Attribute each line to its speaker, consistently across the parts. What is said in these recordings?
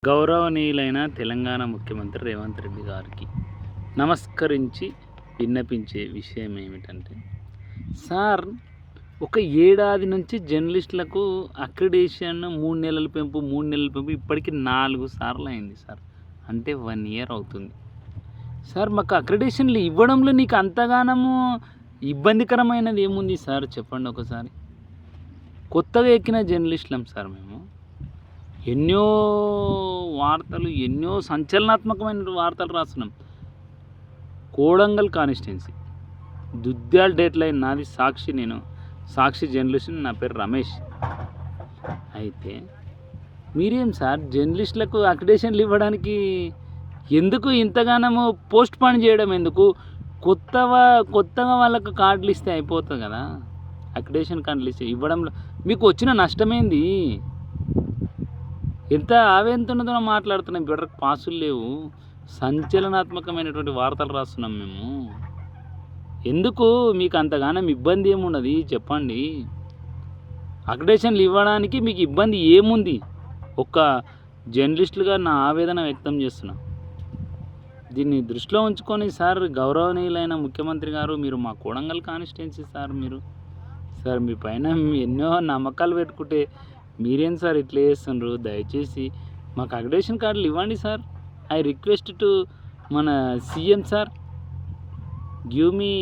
Speaker 1: గౌరవనీయులైన తెలంగాణ ముఖ్యమంత్రి రేవంత్ రెడ్డి గారికి నమస్కరించి విన్నపించే విషయం ఏమిటంటే, సార్ ఒక ఏడాది నుంచి జర్నలిస్టులకు అక్రిడేషన్ 3 నెలల పెంపు ఇప్పటికి 4 సార్లు అయింది సార్. అంటే 1 ఇయర్ అవుతుంది సార్. మాకు అక్రిడేషన్లు ఇవ్వడంలో నీకు అంతగానము ఇబ్బందికరమైనది ఏముంది సార్, చెప్పండి ఒకసారి. కొత్తగా ఎక్కిన జర్నలిస్టులం సార్ మేము. ఎన్నో వార్తలు, ఎన్నో సంచలనాత్మకమైన వార్తలు రాస్తున్నాం. Kodangal constituency Dudyala deadline నాది. నేను సాక్షి జర్నలిస్ట్, నా పేరు రమేష్. అయితే మీరేం సార్ జర్నలిస్టులకు అక్రిడేషన్లు ఇవ్వడానికి ఎందుకు ఇంతగానో పోస్ట్ పోన్ చేయడం ఎందుకు? కొత్తగా వాళ్ళకు కార్డులు ఇస్తే అయిపోతుంది కదా. అక్రిడేషన్ కార్డులు ఇస్తే ఇవ్వడంలో మీకు వచ్చిన నష్టమేంది? ఎంత ఆవేదనతో మాట్లాడుతున్నాం. ఇప్పటివరకు పాసులు లేవు, సంచలనాత్మకమైనటువంటి వార్తలు రాస్తున్నాం మేము. ఎందుకు మీకు అంతగానం ఇబ్బంది ఏమున్నది చెప్పండి. అక్రిడేషన్లు ఇవ్వడానికి మీకు ఇబ్బంది ఏముంది? ఒక జర్నలిస్టులుగా నా ఆవేదన వ్యక్తం చేస్తున్నా. దీన్ని దృష్టిలో ఉంచుకొని సార్, గౌరవనీయులైన ముఖ్యమంత్రి గారు, మీరు మా కోడంగల్ కాన్స్టిట్యున్సీ సార్. సార్ మీ పైన ఎన్నో నమ్మకాలు పెట్టుకుంటే మీరేం సార్ ఇట్లా చేస్తుండ్రు? దయచేసి మాకు అక్రిడేషన్ కార్డులు ఇవ్వండి సార్. ఐ రిక్వెస్ట్ టు మన CM sir, give me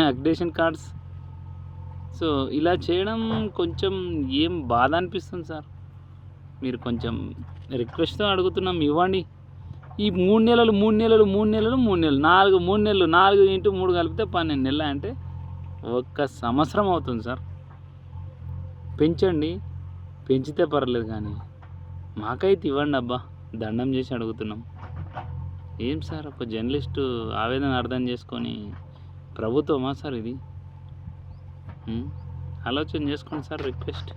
Speaker 1: accreditation cards. So ఇలా చేయడం కొంచెం ఏం బాధ అనిపిస్తుంది సార్. మీరు కొంచెం రిక్వెస్ట్తో అడుగుతున్నాం, ఇవ్వండి. ఈ 3 నెలలు 4 ఇంటూ 3 కలిపితే 12 నెలలు అంటే 1 సంవత్సరం అవుతుంది సార్. పెంచండి, పెంచితే పర్లేదు, కానీ మాకైతే ఇవ్వండి అబ్బా, దండం చేసి అడుగుతున్నాం. ఏం సార్, ఒక జర్నలిస్టు ఆవేదన అర్థం చేసుకొని ప్రభుత్వమా సార్ ఇది? ఆలోచన చేసుకోండి సార్, రిక్వెస్ట్.